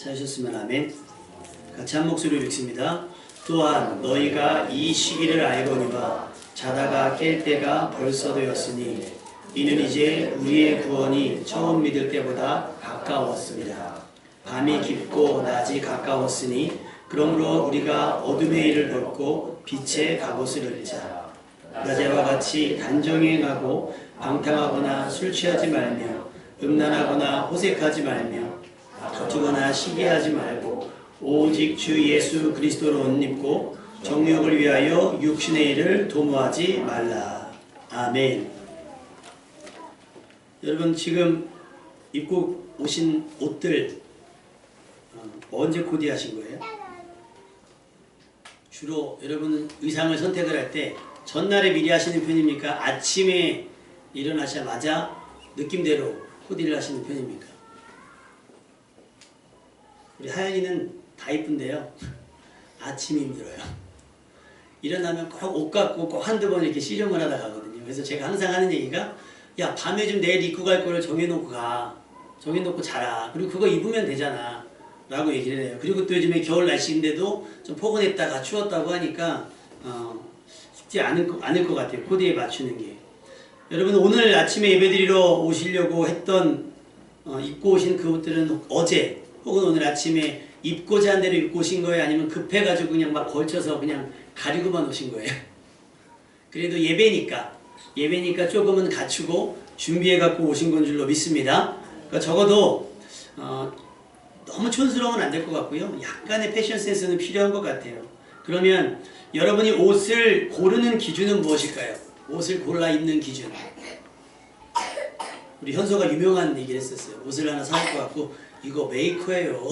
찾으셨으면 아멘. 같이 한 목소리로 읽습니다. 또한 너희가 이 시기를 알거니와 자다가 깰 때가 벌써 되었으니 이는 이제 우리의 구원이 처음 믿을 때보다 가까웠습니다. 밤이 깊고 낮이 가까웠으니 그러므로 우리가 어둠의 일을 벗고 빛의 갑옷을 입자. 낮에와 같이 단정히 행하고 방탕하거나 술 취하지 말며 음란하거나 호색하지 말며 다투거나 시기하지 말고 오직 주 예수 그리스도로 옷 입고 정욕을 위하여 육신의 일을 도모하지 말라. 아멘. 여러분 지금 입고 오신 옷들 언제 코디하신 거예요? 주로 여러분은 의상을 선택을 할 때 전날에 미리 하시는 편입니까? 아침에 일어나자마자 느낌대로 코디를 하시는 편입니까? 우리 하연이는 다 이쁜데요. 아침이 힘들어요. 일어나면 꼭 옷 갖고 꼭 한두 번 이렇게 씨름을 하다 가거든요. 그래서 제가 항상 하는 얘기가 야 밤에 좀 내일 입고 갈 거를 정해놓고 가. 정해놓고 자라. 그리고 그거 입으면 되잖아. 라고 얘기를 해요. 그리고 또 요즘에 겨울 날씨인데도 좀 포근했다가 추웠다고 하니까 쉽지 않을 것 같아요. 코디에 맞추는 게. 여러분 오늘 아침에 예배드리러 오시려고 했던 입고 오신 그 옷들은 어제 혹은 오늘 아침에 입고자 한 대로 입고 오신 거예요? 아니면 급해가지고 그냥 막 걸쳐서 그냥 가리고만 오신 거예요? 그래도 예배니까 조금은 갖추고 준비해갖고 오신 건 줄로 믿습니다. 그러니까 적어도 너무 촌스러우면 안 될 것 같고요. 약간의 패션 센스는 필요한 것 같아요. 그러면 여러분이 옷을 고르는 기준은 무엇일까요? 옷을 골라 입는 기준. 우리 현서가 유명한 얘기를 했었어요. 옷을 하나 사올 것 같고 이거 메이커예요.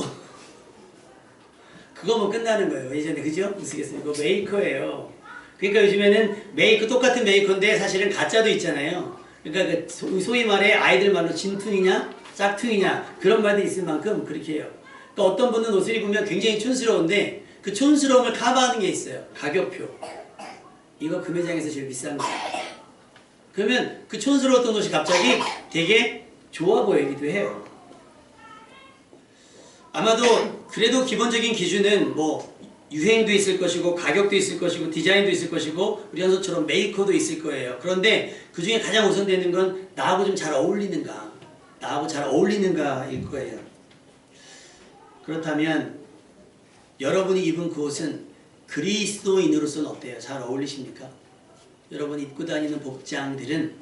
그거면 끝나는 거예요. 예전에 그죠? 무시겠어요. 이거 메이커예요. 그러니까 요즘에는 똑같은 메이커인데 사실은 가짜도 있잖아요. 그러니까 소위 말해 아이들 말로 진퉁이냐 짝퉁이냐 그런 말도 있을 만큼 그렇게 해요. 그러니까 어떤 분은 옷을 입으면 굉장히 촌스러운데 그 촌스러움을 커버하는 게 있어요. 가격표. 이거 그 매장에서 제일 비싼 거예요. 그러면 그 촌스러웠던 옷이 갑자기 되게 좋아 보이기도 해요. 아마도 그래도 기본적인 기준은 뭐 유행도 있을 것이고 가격도 있을 것이고 디자인도 있을 것이고 우리 현서처럼 메이커도 있을 거예요. 그런데 그 중에 가장 우선되는 건 나하고 좀 잘 어울리는가일 거예요. 그렇다면 여러분이 입은 그 옷은 그리스도인으로서는 어때요? 잘 어울리십니까? 여러분이 입고 다니는 복장들은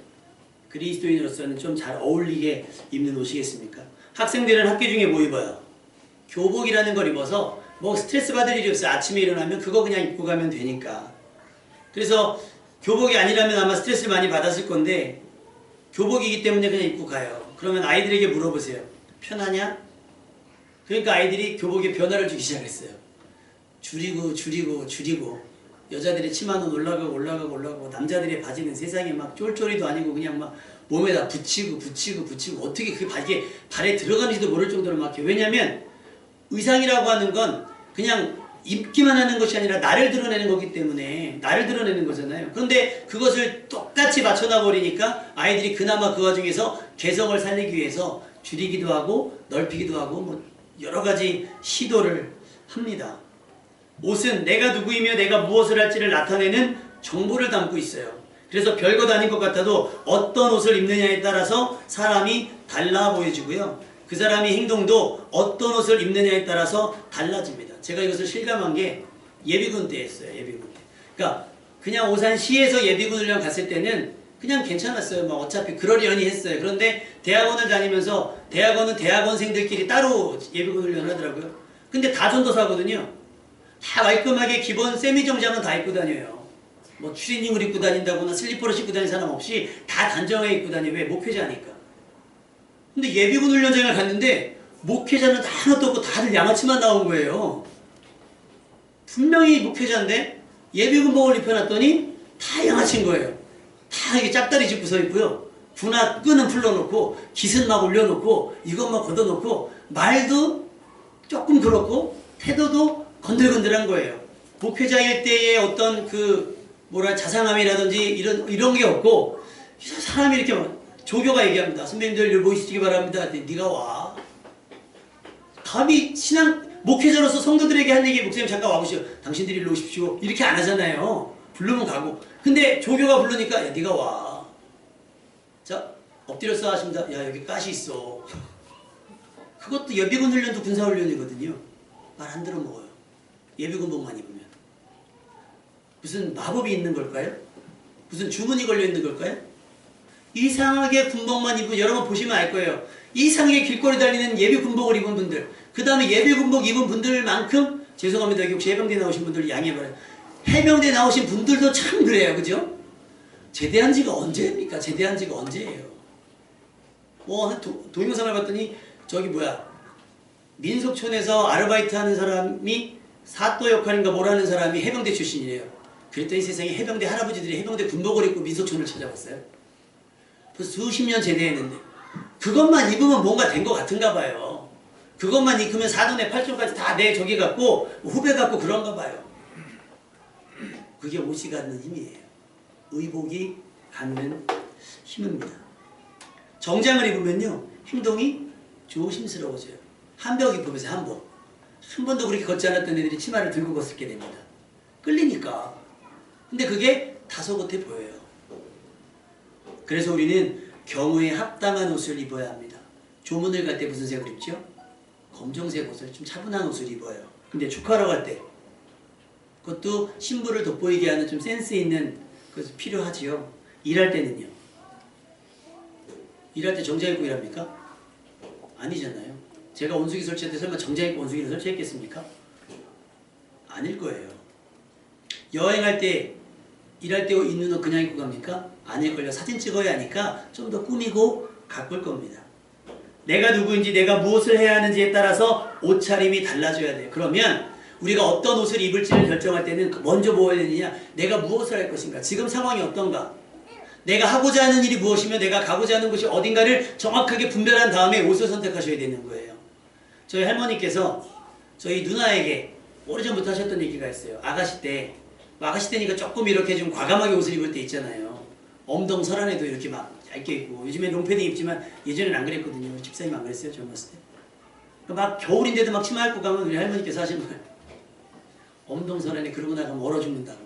그리스도인으로서는 좀 잘 어울리게 입는 옷이겠습니까? 학생들은 학교 중에 뭐 입어요? 교복이라는 걸 입어서 뭐 스트레스 받을 일이 없어요. 아침에 일어나면 그거 그냥 입고 가면 되니까. 그래서 교복이 아니라면 아마 스트레스를 많이 받았을 건데 교복이기 때문에 그냥 입고 가요. 그러면 아이들에게 물어보세요. 편하냐? 그러니까 아이들이 교복에 변화를 주기 시작했어요. 줄이고 여자들의 치마는 올라가고 남자들의 바지는 세상에 막 쫄쫄이도 아니고 그냥 막 몸에다 붙이고 어떻게 그 바지에 발에 들어가는지도 모를 정도로 막 해요. 왜냐면 의상이라고 하는 건 그냥 입기만 하는 것이 아니라 나를 드러내는 거기 때문에 나를 드러내는 거잖아요. 그런데 그것을 똑같이 맞춰놔 버리니까 아이들이 그나마 그 와중에서 개성을 살리기 위해서 줄이기도 하고 넓히기도 하고 뭐 여러 가지 시도를 합니다. 옷은 내가 누구이며 내가 무엇을 할지를 나타내는 정보를 담고 있어요. 그래서 별것 아닌 것 같아도 어떤 옷을 입느냐에 따라서 사람이 달라 보여지고요. 그 사람의 행동도 어떤 옷을 입느냐에 따라서 달라집니다. 제가 이것을 실감한 게 예비군 때 했어요. 예비군 때. 그러니까 그냥 오산시에서 예비군 훈련 갔을 때는 그냥 괜찮았어요. 막 어차피 그러려니 했어요. 그런데 대학원을 다니면서 대학원은 대학원생들끼리 따로 예비군 훈련을 하더라고요. 근데 다 전도사거든요. 다 깔끔하게 기본 세미정장은 다 입고 다녀요. 뭐 추리닝을 입고 다닌다거나 슬리퍼를 신고 다니는 사람 없이 다 단정하게 입고 다녀요. 왜? 목회자니까. 근데 예비군 훈련장을 갔는데 목회자는 다 하나도 없고 다들 양아치만 나온 거예요. 분명히 목회자인데 예비군복을 입혀놨더니 다 양아치인 거예요. 다 이게 짝다리 짚고 서 있고요. 군화 끈은 풀러놓고 깃은 막 올려놓고 이것만 걷어놓고 말도 조금 그렇고 태도도 건들건들한 거예요. 목회자일 때의 어떤 자상함이라든지 이런 게 없고 사람이 이렇게 조교가 얘기합니다. 선배님들 여기 모이시기 바랍니다. 네가 와. 감히 목회자로서 성도들에게 한 얘기 목사님 잠깐 와보시오. 당신들이 일로 오십시오. 이렇게 안 하잖아요. 부르면 가고. 근데 조교가 부르니까 야 네가 와. 자 엎드려서 하십니다. 야 여기 가시 있어. 그것도 예비군 훈련도 군사훈련이거든요. 말 안 들어먹어요. 예비군복만 입으면. 무슨 마법이 있는 걸까요? 무슨 주문이 걸려있는 걸까요? 이상하게 군복만 입은 여러분 보시면 알 거예요. 이상하게 길거리 달리는 예비군복을 입은 분들, 그 다음에 예비군복 입은 분들만큼 죄송합니다. 여기 혹시 해병대 나오신 분들 양해해봐요. 해병대 나오신 분들도 참 그래요. 그죠? 제대한 지가 언제입니까? 제대한 지가 언제예요? 동영상을 봤더니 저기 민속촌에서 아르바이트 하는 사람이 사또 역할인가 뭐라는 사람이 해병대 출신이래요. 그랬더니 세상에 해병대 할아버지들이 해병대 군복을 입고 민속촌을 찾아왔어요. 벌써 수십 년 제대했는데 그것만 입으면 뭔가 된 것 같은가 봐요. 그것만 입으면 사돈의 팔촌까지 다 내 저기 갖고 후배 갖고 그런가 봐요. 그게 옷이 갖는 힘이에요. 의복이 갖는 힘입니다. 정장을 입으면요 행동이 조심스러워져요. 한복 입으면서 한 번도 그렇게 걷지 않았던 애들이 치마를 들고 걷게 됩니다. 끌리니까. 근데 그게 다소곳해 보여요. 그래서 우리는 경우에 합당한 옷을 입어야 합니다. 조문을 갈 때 무슨 색을 입죠? 검정색 옷을 좀 차분한 옷을 입어요. 근데 축하하러 갈 때 그것도 신부를 돋보이게 하는 좀 센스 있는 것이 필요하지요. 일할 때는요. 일할 때 정장 입고 일합니까? 아니잖아요. 제가 온수기 설치할 때 설마 정장 입고 온수기를 설치했겠습니까? 아닐 거예요. 여행할 때 일할 때 입는 옷 그냥 입고 갑니까? 아닐걸요. 사진 찍어야 하니까 좀 더 꾸미고 가꿀 겁니다. 내가 누구인지 내가 무엇을 해야 하는지에 따라서 옷차림이 달라져야 돼요. 그러면 우리가 어떤 옷을 입을지를 결정할 때는 먼저 뭐 해야 되느냐? 내가 무엇을 할 것인가? 지금 상황이 어떤가? 내가 하고자 하는 일이 무엇이며 내가 가고자 하는 곳이 어딘가를 정확하게 분별한 다음에 옷을 선택하셔야 되는 거예요. 저희 할머니께서 저희 누나에게 오래전부터 하셨던 얘기가 있어요. 아가씨 때니까 조금 이렇게 좀 과감하게 옷을 입을 때 있잖아요. 엄동설한에도 이렇게 막 얇게 입고 요즘엔 롱패딩 입지만 예전엔 안 그랬거든요. 집사님 안 그랬어요? 젊었을 때. 막 겨울인데도 막 치마 입고 가면 우리 할머니께서 하시는 거예요. 엄동설한에 그러고 나가면 얼어 죽는다고.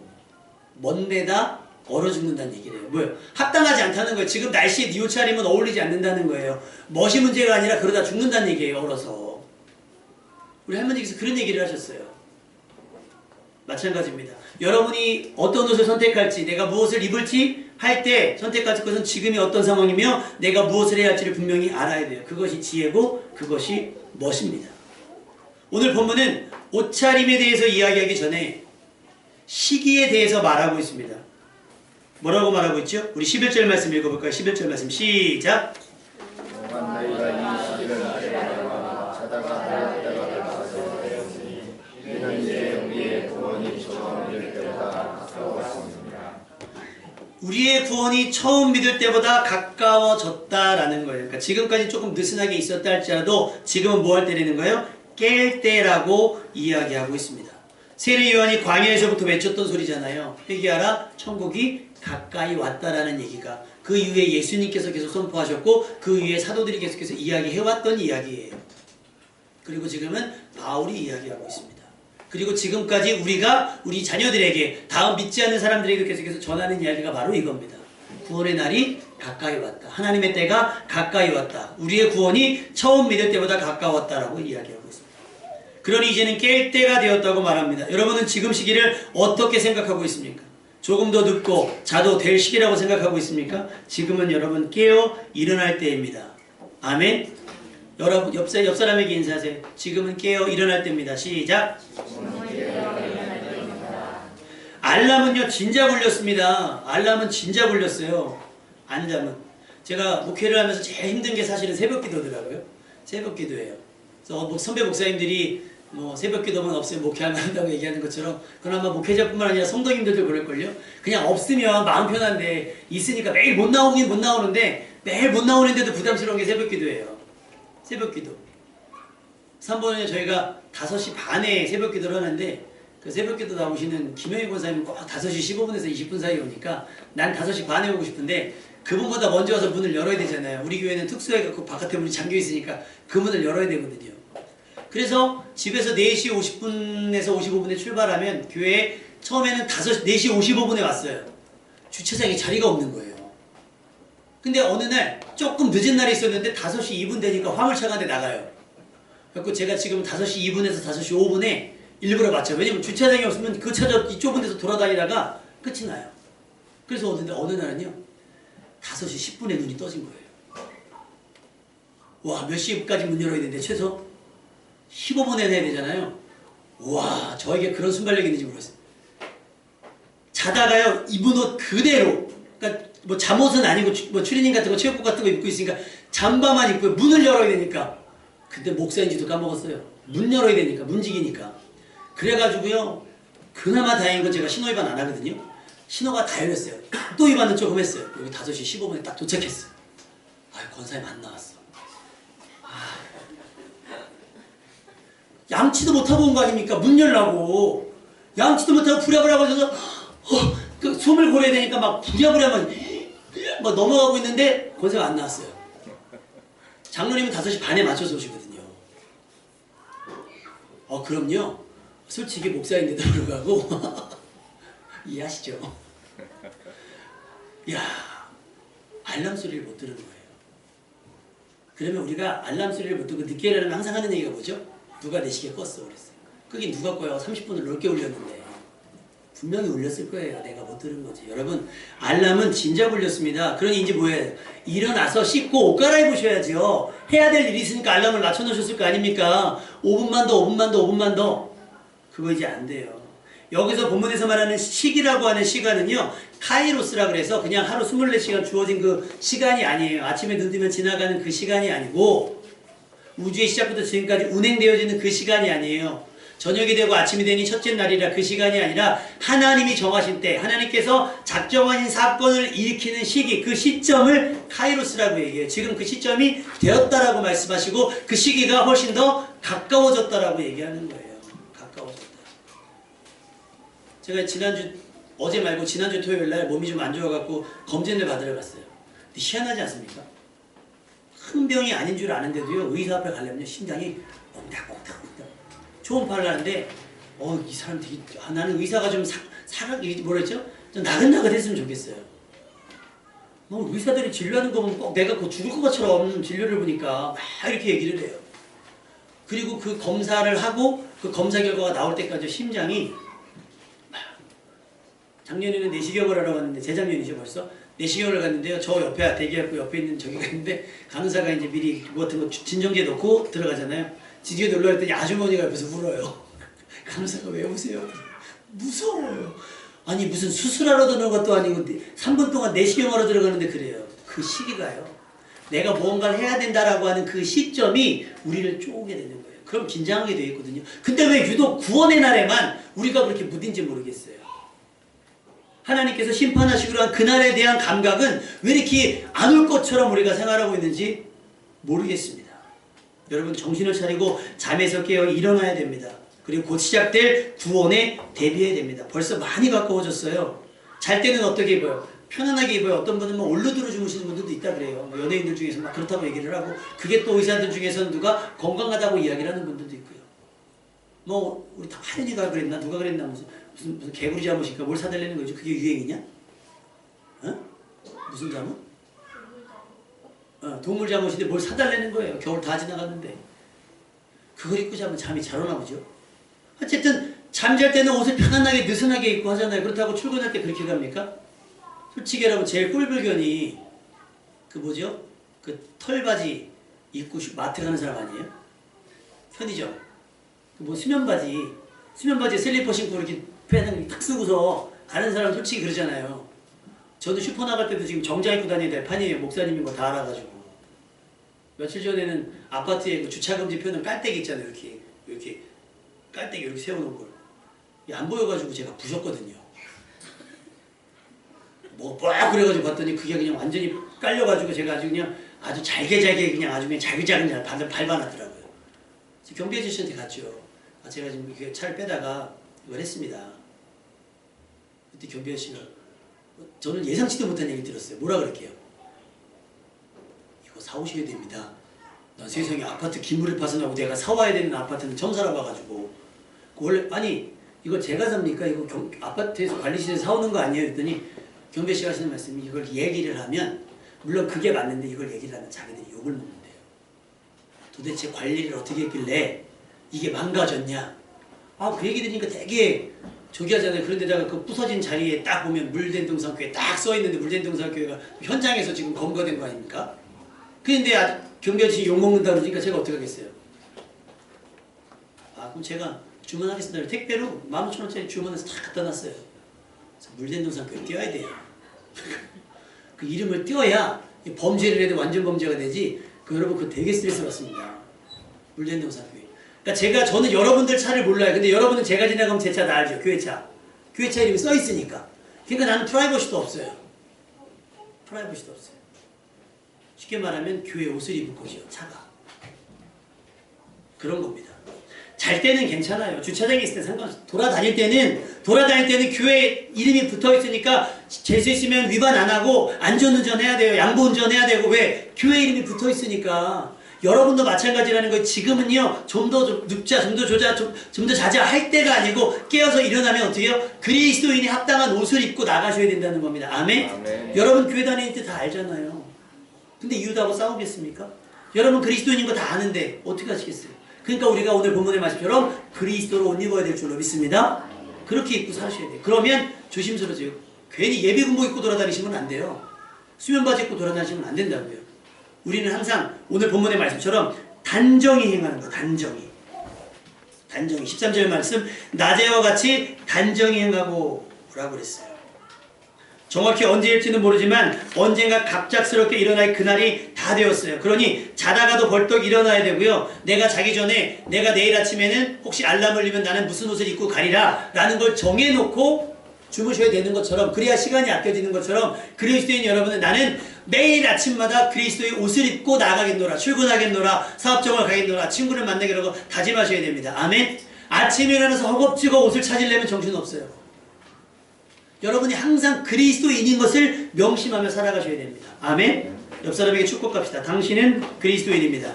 먼데다 얼어 죽는다는 얘기를 해요. 뭐예요? 합당하지 않다는 거예요. 지금 날씨에 네 옷차림은 어울리지 않는다는 거예요. 멋이 문제가 아니라 그러다 죽는다는 얘기예요. 얼어서. 우리 할머니께서 그런 얘기를 하셨어요. 마찬가지입니다. 여러분이 어떤 옷을 선택할지 내가 무엇을 입을지 할 때 선택할 것은 지금이 어떤 상황이며 내가 무엇을 해야 할지를 분명히 알아야 돼요. 그것이 지혜고 그것이 멋입니다. 오늘 본문은 옷차림에 대해서 이야기하기 전에 시기에 대해서 말하고 있습니다. 뭐라고 말하고 있죠? 우리 11절 말씀 읽어볼까요? 11절 말씀 시작! 우리의 구원이 처음 믿을 때보다 가까워졌다라는 거예요. 그러니까 지금까지 조금 느슨하게 있었다 할지라도 지금은 뭐 할 때라는 거예요? 깰 때라고 이야기하고 있습니다. 세례 요한이 광야에서부터 외쳤던 소리잖아요. 회개하라, 천국이 가까이 왔다라는 얘기가 그 이후에 예수님께서 계속 선포하셨고 그 이후에 사도들이 계속해서 이야기해왔던 이야기예요. 그리고 지금은 바울이 이야기하고 있습니다. 그리고 지금까지 우리가 우리 자녀들에게 다음 믿지 않는 사람들에게 계속해서 전하는 이야기가 바로 이겁니다. 구원의 날이 가까이 왔다. 하나님의 때가 가까이 왔다. 우리의 구원이 처음 믿을 때보다 가까웠다라고 이야기하고 있습니다. 그러니 이제는 깰 때가 되었다고 말합니다. 여러분은 지금 시기를 어떻게 생각하고 있습니까? 조금 더 늙고 자도 될 시기라고 생각하고 있습니까? 지금은 여러분 깨어 일어날 때입니다. 아멘. 여러분 옆 사람에게 인사하세요. 지금은 깨어 일어날 때입니다. 시작. 알람은요 진작 울렸습니다. 알람은 진작 울렸어요. 안 자면. 제가 목회를 하면서 제일 힘든 게 사실은 새벽기도더라고요. 새벽기도예요. 그래서 선배 목사님들이 새벽기도만 없으면 목회 안 한다고 얘기하는 것처럼 그나마 목회자뿐만 아니라 성도님들도 그럴걸요. 그냥 없으면 마음 편한데 있으니까 매일 못 나오긴 못 나오는데 매일 못 나오는데도 부담스러운 게 새벽기도예요. 새벽기도. 3번에 저희가 5시 반에 새벽기도를 하는데 그 새벽기도 나오시는 김영희 권사님은 꼭 5시 15분에서 20분 사이에 오니까 난 5시 반에 오고 싶은데 그분보다 먼저 와서 문을 열어야 되잖아요. 우리 교회는 특수해갖고 바깥에 문이 잠겨있으니까 그 문을 열어야 되거든요. 그래서 집에서 4시 50분에서 55분에 출발하면 교회에 처음에는 4시 55분에 왔어요. 주차장에 자리가 없는 거예요. 근데 어느 날 조금 늦은 날이 있었는데 5시 2분 되니까 화물차가 한 대 나가요. 그래서 제가 지금 5시 2분에서 5시 5분에 일부러 맞춰요. 왜냐면 주차장이 없으면 그 차저 이 좁은 데서 돌아다니다가 끝이 나요. 그래서 어느 날은요 5시 10분에 눈이 떠진 거예요. 와, 몇 시까지 문 열어야 되는데 최소 15분에 해야 되잖아요. 와, 저에게 그런 순발력이 있는지 모르겠어요. 자다가요 입은 옷 그대로, 그러니까 뭐 잠옷은 아니고 뭐 추리닝 같은 거 체육복 같은 거 입고 있으니까 잠바만 입고 문을 열어야 되니까, 그때 목사인지도 까먹었어요. 문 열어야 되니까, 문지기니까. 그래가지고요 그나마 다행인 건 제가 신호 위반 안 하거든요. 신호가 다 열렸어요. 또 위반은 조금 했어요. 여기 5시 15분에 딱 도착했어요. 아, 권사님 안 나왔어. 아, 양치도 못하고 온 거 아닙니까? 문 열라고. 양치도 못하고 부랴부랴 걸려서 그 숨을 고려야 되니까 막 부랴부랴 막 넘어가고 있는데 권사가 안 나왔어요. 장로님은 5시 반에 맞춰서 오시거든요. 그럼요. 솔직히 목사인데도 불구하고 이해하시죠? 야, 알람 소리를 못 들은 거예요. 그러면 우리가 알람 소리를 못 듣고 늦게 일어나면 항상 하는 얘기가 뭐죠? 누가 내 시계 껐어 그랬어요. 그게 누가 꺼요? 30분을 넘게 울렸는데. 분명히 울렸을 거예요. 내가 못 들은 거지. 여러분, 알람은 진작 울렸습니다. 그러니 이제 뭐예요? 일어나서 씻고 옷 갈아입으셔야죠. 해야 될 일이 있으니까 알람을 낮춰놓으셨을 거 아닙니까? 5분만 더, 5분만 더, 5분만 더. 그거 이제 안 돼요. 여기서 본문에서 말하는 시기라고 하는 시간은요, 카이로스라 그래서 그냥 하루 24시간 주어진 그 시간이 아니에요. 아침에 눈 뜨면 지나가는 그 시간이 아니고, 우주의 시작부터 지금까지 운행되어지는 그 시간이 아니에요. 저녁이 되고 아침이 되니 첫째 날이라 그 시간이 아니라 하나님이 정하신 때, 하나님께서 작정하신 사건을 일으키는 시기, 그 시점을 카이로스라고 얘기해요. 지금 그 시점이 되었다라고 말씀하시고 그 시기가 훨씬 더 가까워졌다라고 얘기하는 거예요. 가까워졌다. 제가 어제 말고 지난주 토요일 날 몸이 좀 안 좋아갖고 검진을 받으러 갔어요. 근데 희한하지 않습니까? 큰 병이 아닌 줄 아는데도요, 의사 앞에 가려면 심장이 콩닥콩닥 초음파를 하는데 이 사람 되게, 나는 의사가 좀 뭐라 했죠? 좀 나긋나긋했으면 좋겠어요. 의사들이 진료하는 거 보면 꼭 내가 죽을 것처럼 진료를 보니까 막 이렇게 얘기를 해요. 그리고 그 검사를 하고 그 검사 결과가 나올 때까지 심장이, 작년에는 내시경을 하러 갔는데, 재작년이죠 벌써. 내시경을 갔는데요, 저 옆에 대기하고 옆에 있는 저기가 있는데 간호사가 이제 미리 뭐 같은 거 진정제 넣고 들어가잖아요. 지지에 놀러 갔더니 아주머니가 옆에서 울어요. 간호사가 왜 우세요? 무서워요. 아니 무슨 수술하러 들어간 것도 아니고 3분 동안 내시경하러 들어가는데 그래요. 그 시기가요, 내가 무언가를 해야 된다라고 하는 그 시점이 우리를 쪼게 되는 거예요. 그럼 긴장하게 되어 있거든요. 근데 왜 유독 구원의 날에만 우리가 그렇게 무딘지 모르겠어요. 하나님께서 심판하시기로 한 그날에 대한 감각은 왜 이렇게 안 올 것처럼 우리가 생활하고 있는지 모르겠습니다. 여러분, 정신을 차리고 잠에서 깨어 일어나야 됩니다. 그리고 곧 시작될 구원에 대비해야 됩니다. 벌써 많이 가까워졌어요. 잘 때는 어떻게 입어요? 편안하게 입어요. 어떤 분은 뭐 올루드로 주무시는 분들도 있다 그래요. 연예인들 중에서 막 그렇다고 얘기를 하고, 그게 또 의사들 중에서는 누가 건강하다고 이야기를 하는 분들도 있고요. 뭐 우리 다 하연이가 그랬나 누가 그랬나 무슨 개구리 잠옷인가 뭘 사달라는 거죠. 그게 유행이냐? 무슨 잠옷? 동물 잠옷인데 뭘 사달라는 거예요. 겨울 다 지나갔는데. 그걸 입고 자면 잠이 잘 오나 보죠. 어쨌든 잠잘 때는 옷을 편안하게 느슨하게 입고 하잖아요. 그렇다고 출근할 때 그렇게 갑니까? 솔직히 여러분, 제일 꼴불견이 그 뭐죠? 그 털바지 입고 마트 가는 사람 아니에요? 편의점. 뭐 수면바지에 슬리퍼 신고 이렇게 패는 탁 쓰고서 가는 사람 솔직히 그러잖아요. 저도 슈퍼 나갈 때도 지금 정장 입고 다니는 데 판이에요. 목사님인 거 다 알아가지고. 며칠 전에는 아파트에 그 주차금지 펴는 깔때기 있잖아요. 이렇게 깔때기 이렇게 세워놓은 걸. 안 보여가지고 제가 부셨거든요. 뭐 그래가지고 봤더니 그게 그냥 완전히 깔려가지고 제가 아주 잘게 그냥 아주 그냥 잘글잘글 밟아놨더라고요. 경비 아저씨한테 갔죠. 제가 지금 이렇게 차를 빼다가 이걸 했습니다. 그때 경비 아저씨가, 저는 예상치도 못한 얘기 들었어요. 뭐라 그럴게요? 이거 사오셔야 됩니다. 나 세상에 아파트 기물을 파손하고 내가 사와야 되는 아파트는 처음 살아봐가지고 원래 아니 이거 제가 삽니까? 이거 아파트에서 관리실에서 사오는 거 아니에요? 했더니 경배 씨가 하시는 말씀이 이걸 얘기를 하면 물론 그게 맞는데 이걸 얘기를 하면 자기들이 욕을 먹는데요. 도대체 관리를 어떻게 했길래 이게 망가졌냐? 아, 그 얘기 들으니까 되게 저기 하잖아요. 그런데다가 그 부서진 자리에 딱 보면 물된동산교회 딱 써있는데 물된동산교회가 현장에서 지금 검거된 거 아닙니까? 그런데 경비 아저씨 욕먹는다 그러니까 제가 어떻게 하겠어요? 아, 그럼 제가 주문하겠습니다. 택배로 15,000원짜리 주문해서 다 갖다 놨어요. 물된동산교회 띄워야 돼요. 그 이름을 띄워야 범죄를 해도 완전 범죄가 되지. 여러분 그거 되게 스트레스 받습니다. 물된동산교회. 그러니까 저는 여러분들 차를 몰라요. 근데 여러분은 제가 지나가면 제 차 다 알죠. 교회차. 교회차 이름이 써있으니까. 그러니까 나는 프라이버시도 없어요. 프라이버시도 없어요. 쉽게 말하면 교회 옷을 입을 것이요. 차가. 그런 겁니다. 잘 때는 괜찮아요. 주차장에 있을 때 상관없어요. 돌아다닐 때는 교회 이름이 붙어있으니까 재수 있으면 위반 안 하고 안전운전 해야 돼요. 양보운전 해야 되고. 왜? 교회 이름이 붙어있으니까. 여러분도 마찬가지라는 거예요. 지금은요, 좀 더 눕자, 좀 더 조자, 좀 더 자자 할 때가 아니고 깨어서 일어나면 어떻게 해요? 그리스도인이 합당한 옷을 입고 나가셔야 된다는 겁니다. 아멘? 아멘. 여러분 교회 다닐 때 다 알잖아요. 근데 유다하고 싸우겠습니까? 여러분 그리스도인인 거 다 아는데 어떻게 하시겠어요? 그러니까 우리가 오늘 본문의 말씀처럼 그리스도로 옷 입어야 될 줄로 믿습니다. 그렇게 입고 사셔야 돼요. 그러면 조심스러워져요. 괜히 예비군복 입고 돌아다니시면 안 돼요. 수면바지 입고 돌아다니시면 안 된다고요. 우리는 항상 오늘 본문의 말씀처럼 단정히 행하는 거. 단정히 13절 말씀 낮에와 같이 단정히 행하고 라고 그랬어요. 정확히 언제일지는 모르지만 언젠가 갑작스럽게 일어날 그날이 다 되었어요. 그러니 자다가도 벌떡 일어나야 되고요. 내가 자기 전에 내가 내일 아침에는 혹시 알람을 울리면 나는 무슨 옷을 입고 가리라 라는 걸 정해놓고 주무셔야 되는 것처럼, 그래야 시간이 아껴지는 것처럼 그리스도인 여러분은 나는 매일 아침마다 그리스도의 옷을 입고 나가겠노라, 출근하겠노라, 사업정을 가겠노라, 친구를 만나겠노라 다짐하셔야 됩니다. 아멘. 아침에 일어나서 허겁지겁 옷을 찾으려면 정신없어요. 여러분이 항상 그리스도인인 것을 명심하며 살아가셔야 됩니다. 아멘. 옆 사람에게 축복합시다. 당신은 그리스도인입니다.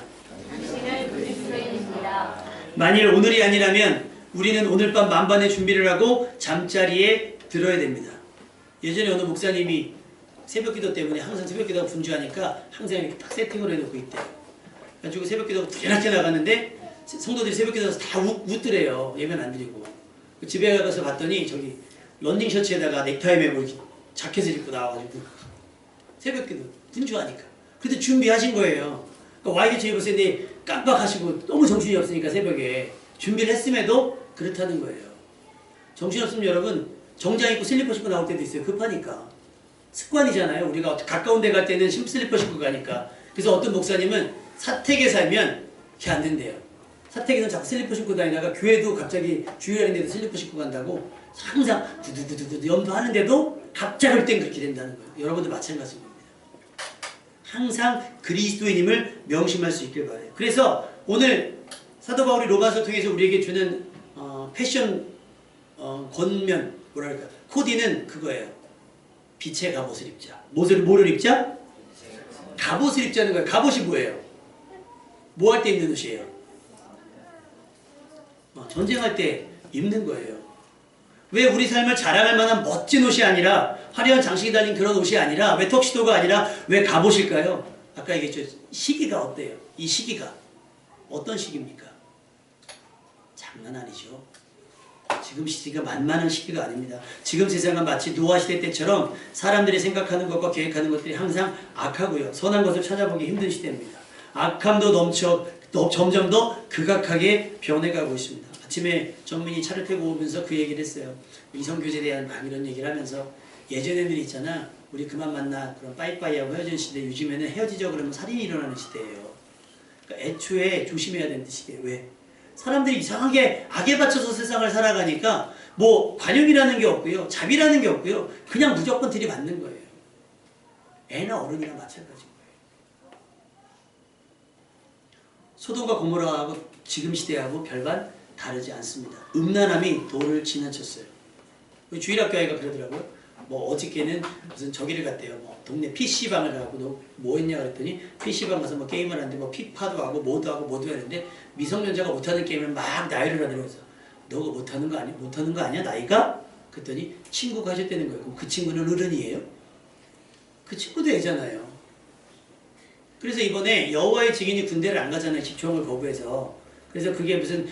당신은 그리스도인입니다. 만일 오늘이 아니라면 우리는 오늘 밤 만반의 준비를 하고 잠자리에 들어야 됩니다. 예전에 어느 목사님이 새벽기도 때문에 항상 새벽기도가 분주하니까 항상 이렇게 딱 세팅을 해놓고 있대요. 그래가지고 새벽기도가 부지런하게 나갔는데 성도들이 새벽기도에서 다 웃더래요. 예배는 안 드리고. 집에 가서 봤더니 저기 런닝 셔츠에다가 넥타이 매고 자켓을 입고 나와가지고 새벽기도 분주하니까. 근데 준비하신 거예요. 그러니까 YBC 입었을 때 깜빡하시고 너무 정신이 없으니까 새벽에 준비를 했음에도 그렇다는 거예요. 정신없으면 여러분 정장 입고 슬리퍼 신고 나올 때도 있어요. 급하니까. 습관이잖아요. 우리가 가까운 데 갈 때는 슬리퍼 신고 가니까. 그래서 어떤 목사님은 사택에 살면 그게 안 된대요. 사택에서 자꾸 슬리퍼 신고 다니다가 교회도 갑자기 주일날인데도 슬리퍼 신고 간다고 항상 두두두두두 염도하는데도 갑자기 땐 그렇게 된다는 거예요. 여러분들 마찬가지입니다. 항상 그리스도인임을 명심할 수 있길 바라요. 그래서 오늘 사도 바울이 로마서를 통해서 우리에게 주는 패션 권면, 뭐랄까, 코디는 그거예요. 빛의 갑옷을 입자. 뭐를 입자? 갑옷을 입자는 거예요. 갑옷이 뭐예요? 뭐 할 때 입는 옷이에요? 전쟁할 때 입는 거예요. 왜 우리 삶을 자랑할 만한 멋진 옷이 아니라, 화려한 장식이 달린 그런 옷이 아니라, 왜 턱시도가 아니라 왜 갑옷일까요? 아까 얘기했죠. 시기가 어때요? 이 시기가 어떤 시기입니까? 장난 아니죠. 지금 시기가 만만한 시기가 아닙니다. 지금 세상은 마치 노아시대 때처럼 사람들이 생각하는 것과 계획하는 것들이 항상 악하고요. 선한 것을 찾아보기 힘든 시대입니다. 악함도 점점 더 극악하게 변해가고 있습니다. 아침에 정민이 차를 타고 오면서 그 얘기를 했어요. 이성교제에 대한 막 이런 얘기를 하면서 예전에는 있잖아. 우리 그만 만나. 그런 빠이빠이하고 헤어지는 시대. 요즘에는 헤어지자 그러면 살인이 일어나는 시대예요. 그러니까 애초에 조심해야 되는 시대예요. 왜? 사람들이 이상하게 악에 받쳐서 세상을 살아가니까 뭐 관용이라는 게 없고요. 자비라는 게 없고요. 그냥 무조건 들이받는 거예요. 애나 어른이랑 마찬가지인 거예요. 소돔과 고모라하고 지금 시대하고 별반 다르지 않습니다. 음란함이 도를 지나쳤어요. 주일학교 아이가 그러더라고요. 뭐 어저께는 무슨 저기를 갔대요. 뭐 동네 PC방을 가고 너 뭐 했냐 그랬더니 PC방 가서 뭐 게임을 하는데 뭐 피파도 하고 뭐도 하고 뭐도 하는데 미성년자가 못하는 게임을 막 나이를 하더라고요. 너가 못하는 거 아니야 나이가? 그랬더니 친구가 하셨다는 거예요. 그럼 그 친구는 어른이에요? 그 친구도 애잖아요. 그래서 이번에 여호와의 증인이 군대를 안 가잖아요. 집총을 거부해서. 그래서 그게 무슨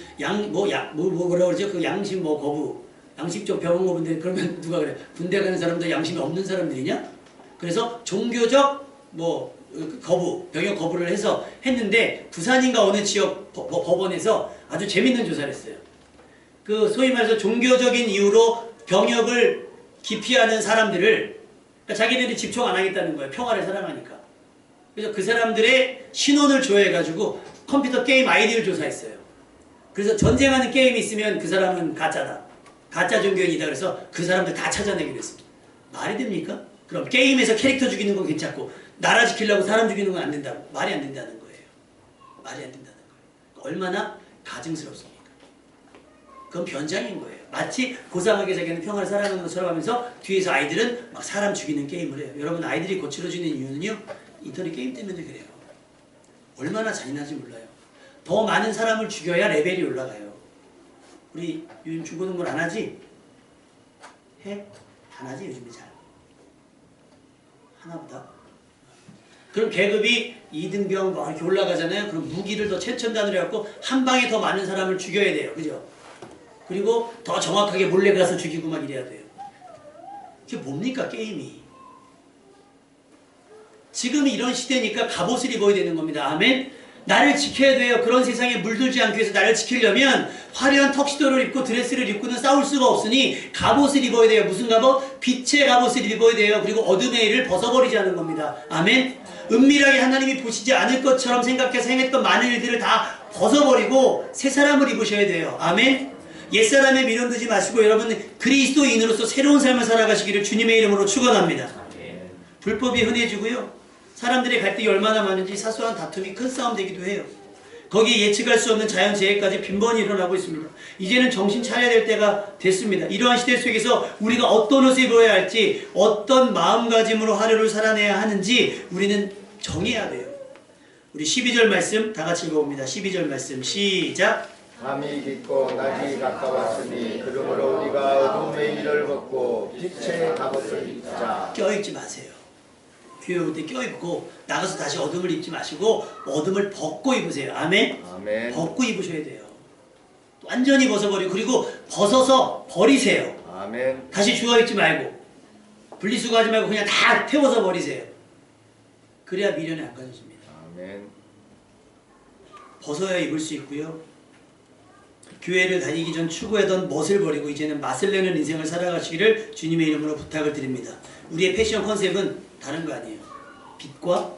뭐라 그러죠? 그 양심 뭐 거부. 양심적 병원 거부인데 그러면 누가 그래? 군대 가는 사람도 양심이 없는 사람들이냐? 그래서 종교적 뭐 거부, 병역 거부를 해서 했는데 부산인가 어느 지역 법원에서 아주 재밌는 조사를 했어요. 그 소위 말해서 종교적인 이유로 병역을 기피하는 사람들을 그러니까 자기들이 집총 안 하겠다는 거예요. 평화를 사랑하니까. 그래서 그 사람들의 신원을 조회해가지고 컴퓨터 게임 아이디를 조사했어요. 그래서 전쟁하는 게임이 있으면 그 사람은 가짜다. 가짜 종교인이다. 그래서 그 사람들 다 찾아내기로 했습니다. 말이 됩니까? 그럼 게임에서 캐릭터 죽이는 건 괜찮고 나라 지키려고 사람 죽이는 건 안 된다고. 말이 안 된다는 거예요. 말이 안 된다는 거예요. 얼마나 가증스럽습니까? 그건 변장인 거예요. 마치 고상하게 자기는 평화를 사랑하는 것처럼 하면서 뒤에서 아이들은 막 사람 죽이는 게임을 해요. 여러분 아이들이 거칠어지는 이유는요. 인터넷 게임 때문에 그래요. 얼마나 잔인한지 몰라요. 더 많은 사람을 죽여야 레벨이 올라가요. 우리 요즘 중고등부를 안 하지? 해? 안 하지 요즘에 잘. 하나보다. 그럼 계급이 2등병 뭐 이렇게 올라가잖아요. 그럼 무기를 더 최첨단으로 해갖고 한 방에 더 많은 사람을 죽여야 돼요. 그죠? 그리고 더 정확하게 몰래 가서 죽이고 막 이래야 돼요. 그게 뭡니까 게임이. 지금 이런 시대니까 갑옷을 입어야 되는 겁니다. 아멘? 나를 지켜야 돼요. 그런 세상에 물들지 않기 위해서 나를 지키려면 화려한 턱시도를 입고 드레스를 입고는 싸울 수가 없으니 갑옷을 입어야 돼요. 무슨 갑옷? 빛의 갑옷을 입어야 돼요. 그리고 어둠의 일을 벗어버리지 않는 겁니다. 아멘? 은밀하게 하나님이 보시지 않을 것처럼 생각해서 행했던 많은 일들을 다 벗어버리고 새 사람을 입으셔야 돼요. 아멘? 옛사람에 미련두지 마시고 여러분 그리스도인으로서 새로운 삶을 살아가시기를 주님의 이름으로 축원합니다. 불법이 흔해지고요. 사람들의 갈등이 얼마나 많은지 사소한 다툼이 큰 싸움 되기도 해요. 거기에 예측할 수 없는 자연재해까지 빈번히 일어나고 있습니다. 이제는 정신 차려야 될 때가 됐습니다. 이러한 시대 속에서 우리가 어떤 옷을 입어야 할지 어떤 마음가짐으로 하루를 살아내야 하는지 우리는 정해야 돼요. 우리 12절 말씀 다 같이 읽어봅니다. 12절 말씀 시작. 밤이 깊고 낮이 가까웠으니 그러므로 우리가 어둠의 일을 벗고 빛의 갑옷을 입자. 껴입지 마세요. 교회 올 때 껴입고 나가서 다시 어둠을 입지 마시고 어둠을 벗고 입으세요. 아멘? 아멘. 벗고 입으셔야 돼요. 완전히 벗어버리고 그리고 벗어서 버리세요. 아멘. 다시 주워 입지 말고 분리수거하지 말고 그냥 다 태워서 버리세요. 그래야 미련이 안 가져집니다. 아멘. 벗어야 입을 수 있고요. 교회를 다니기 전 추구하던 멋을 버리고 이제는 맛을 내는 인생을 살아가시기를 주님의 이름으로 부탁을 드립니다. 우리의 패션 컨셉은 다른 거 아니에요. 빛과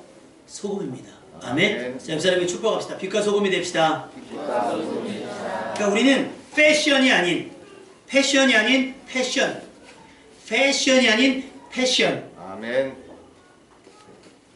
소금입니다. 아멘. 자, 옆 사람에게 축복합시다. 빛과 소금이 됩시다. 그러니까 우리는 패션이 아닌 패션이 아닌 패션, 패션이 아닌 패션. 아멘.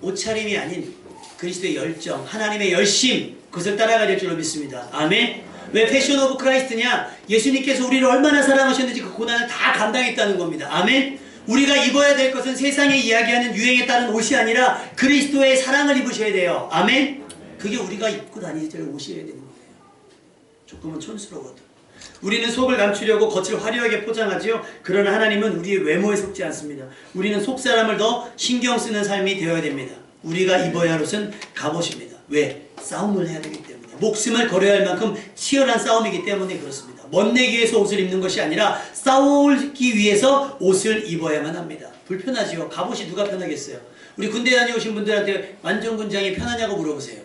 옷차림이 아닌 그리스도의 열정, 하나님의 열심, 그것을 따라가야 될 줄로 믿습니다. 아멘. 왜 패션 오브 크라이스트냐? 예수님께서 우리를 얼마나 사랑하셨는지 그 고난을 다 감당했다는 겁니다. 아멘. 우리가 입어야 될 것은 세상에 이야기하는 유행에 따른 옷이 아니라 그리스도의 사랑을 입으셔야 돼요. 아멘. 그게 우리가 입고 다니실 때 옷이어야 되는 거예요. 조금은 촌스러워도. 우리는 속을 감추려고 겉을 화려하게 포장하지요. 그러나 하나님은 우리의 외모에 속지 않습니다. 우리는 속사람을 더 신경 쓰는 삶이 되어야 됩니다. 우리가 입어야 할 옷은 갑옷입니다. 왜? 싸움을 해야 되기 때문에. 목숨을 걸어야 할 만큼 치열한 싸움이기 때문에 그렇습니다. 멋내기 위해서 옷을 입는 것이 아니라 싸우기 위해서 옷을 입어야만 합니다. 불편하지요. 갑옷이 누가 편하겠어요? 우리 군대 다녀오신 분들한테 완전군장이 편하냐고 물어보세요.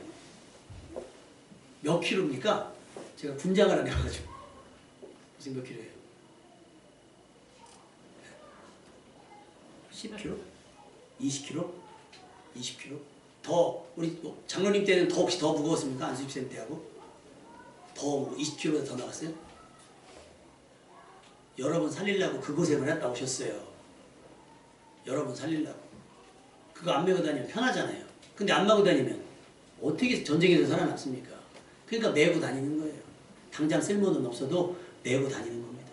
몇 킬로입니까? 제가 군장을 안 해가지고. 무슨 몇 킬로예요? 10킬로? 20킬로? 20킬로? 더 우리 장로님 때는 더 혹시 더 무거웠습니까? 안수집생 때하고? 더 20kg보다 더 나갔어요? 여러분 살리려고 그 고생을 했다 오셨어요. 여러분 살리려고. 그거 안 메고 다니면 편하잖아요. 근데 안 메고 다니면 어떻게 전쟁에서 살아남습니까? 그러니까 메고 다니는 거예요. 당장 쓸모는 없어도 메고 다니는 겁니다.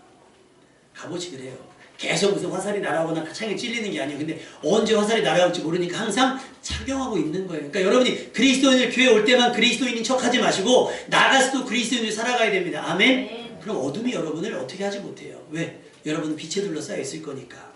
갑옷이 그래요. 계속 무슨 화살이 날아오거나 창에 찔리는 게 아니에요. 근데 언제 화살이 날아올지 모르니까 항상 착용하고 있는 거예요. 그러니까 여러분이 그리스도인을 교회 올 때만 그리스도인인 척하지 마시고 나가서도 그리스도인을 살아가야 됩니다. 아멘? 그럼 어둠이 여러분을 어떻게 하지 못해요. 왜? 여러분은 빛에 둘러싸여 있을 거니까.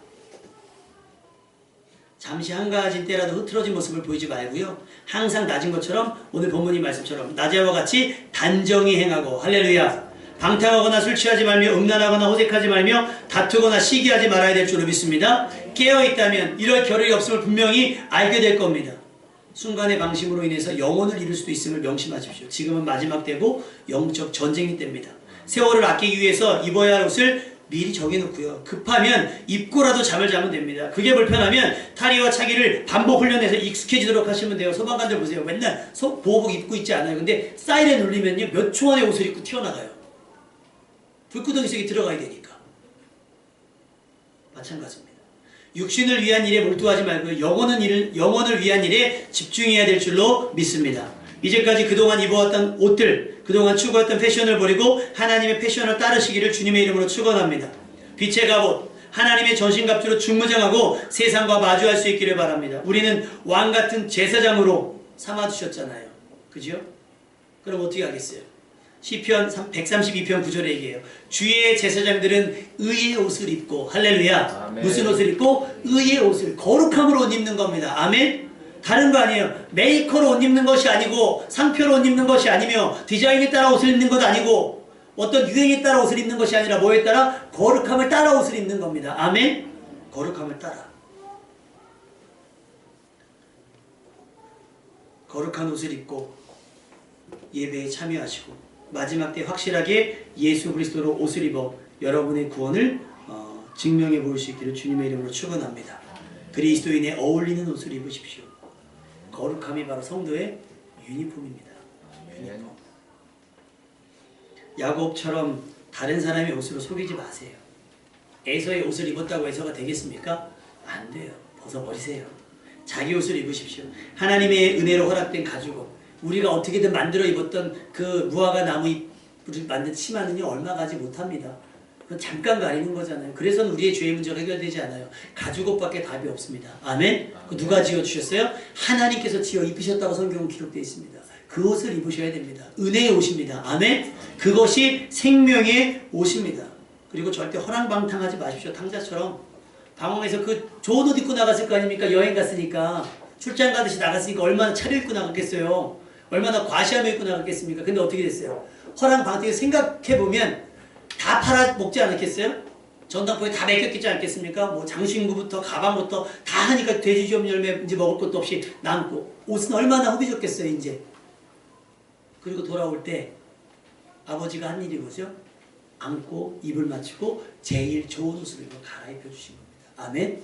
잠시 한가해진 때라도 흐트러진 모습을 보이지 말고요. 항상 낮은 것처럼 오늘 본문의 말씀처럼 낮에와 같이 단정히 행하고 할렐루야. 방탕하거나 술 취하지 말며 음란하거나 호색하지 말며 다투거나 시기하지 말아야 될 줄로 믿습니다. 깨어있다면 이럴 겨를이 없음을 분명히 알게 될 겁니다. 순간의 방심으로 인해서 영혼을 잃을 수도 있음을 명심하십시오. 지금은 마지막 때고 영적 전쟁이 때입니다. 세월을 아끼기 위해서 입어야 할 옷을 미리 정해놓고요. 급하면 입고라도 잠을 자면 됩니다. 그게 불편하면 탈의와 차기를 반복 훈련해서 익숙해지도록 하시면 돼요. 소방관들 보세요. 맨날 보호복 입고 있지 않아요. 근데 사이렌 울리면요. 몇 초 안에 옷을 입고 튀어나가요. 불구덩이 속에 들어가야 되니까. 마찬가지입니다. 육신을 위한 일에 몰두하지 말고 영혼을 위한 일에 집중해야 될 줄로 믿습니다. 이제까지 그동안 입어왔던 옷들, 그동안 추구했던 패션을 버리고 하나님의 패션을 따르시기를 주님의 이름으로 축원합니다. 빛의 갑옷, 하나님의 전신갑주로 중무장하고 세상과 마주할 수 있기를 바랍니다. 우리는 왕같은 제사장으로 삼아주셨잖아요. 그죠? 그럼 어떻게 하겠어요? 시편 132편 9절에 얘기해요. 주의 제사장들은 의의 옷을 입고 할렐루야. 아멘. 무슨 옷을 입고? 의의 옷을 거룩함으로 옷 입는 겁니다. 아멘. 다른 거 아니에요. 메이커로 옷 입는 것이 아니고 상표로 옷 입는 것이 아니며 디자인에 따라 옷을 입는 것 아니고 어떤 유행에 따라 옷을 입는 것이 아니라 뭐에 따라? 거룩함을 따라 옷을 입는 겁니다. 아멘. 거룩함을 따라. 거룩한 옷을 입고 예배에 참여하시고 마지막 때 확실하게 예수 그리스도로 옷을 입어 여러분의 구원을 증명해 볼 수 있기를 주님의 이름으로 축원합니다. 그리스도인에 어울리는 옷을 입으십시오. 거룩함이 바로 성도의 유니폼입니다. 유니폼. 야곱처럼 다른 사람의 옷으로 속이지 마세요. 에서의 옷을 입었다고 에서가 되겠습니까? 안 돼요. 벗어버리세요. 자기 옷을 입으십시오. 하나님의 은혜로 허락된 가죽옷. 우리가 어떻게든 만들어 입었던 그 무화과 나무 만든 치마는요 얼마 가지 못합니다. 그건 잠깐 가리는 거잖아요. 그래서 우리의 죄의 문제가 해결되지 않아요. 가죽옷밖에 답이 없습니다. 아멘? 그 누가 지어주셨어요? 하나님께서 지어 입히셨다고 성경은 기록되어 있습니다. 그 옷을 입으셔야 됩니다. 은혜의 옷입니다. 아멘? 그것이 생명의 옷입니다. 그리고 절대 허랑방탕하지 마십시오. 탕자처럼 방황해서 그 좋은 옷 입고 나갔을 거 아닙니까? 여행 갔으니까 출장 가듯이 나갔으니까 얼마나 차려입고 나갔겠어요. 얼마나 과시하며 입고 나갔겠습니까? 근데 어떻게 됐어요? 허랑방탕에 생각해보면 다 팔아먹지 않았겠어요? 전당포에 다 맡겼겠지 않겠습니까? 뭐 장신구부터 가방부터 다 하니까 돼지점 열매 이제 먹을 것도 없이 남고 옷은 얼마나 허비졌겠어요 이제. 그리고 돌아올 때 아버지가 한 일이 뭐죠? 안고 입을 맞추고 제일 좋은 옷을 입고 갈아입혀 주신 겁니다. 아멘?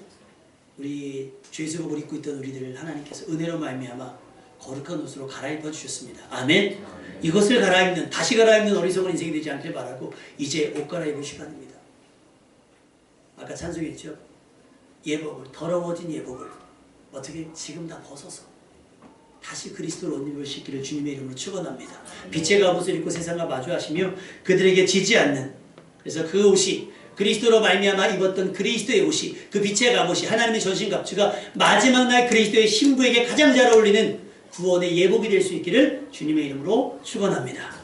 우리 죄수복을 입고 있던 우리들을 하나님께서 은혜로 말미암아 거룩한 옷으로 갈아입혀 주셨습니다. 아멘? 이것을 갈아입는, 다시 갈아입는 어리석은 인생이 되지 않길 바라고 이제 옷 갈아입을 시간입니다. 아까 찬송했죠? 예복을, 더러워진 예복을 어떻게 지금 다 벗어서 다시 그리스도로 옷 입으시기를 주님의 이름으로 축원합니다. 빛의 갑옷을 입고 세상과 마주하시며 그들에게 지지 않는, 그래서 그 옷이 그리스도로 말미암아 입었던 그리스도의 옷이, 그 빛의 갑옷이 하나님의 전신갑주가 마지막 날 그리스도의 신부에게 가장 잘 어울리는 구원의 예복이 될 수 있기를 주님의 이름으로 축원합니다.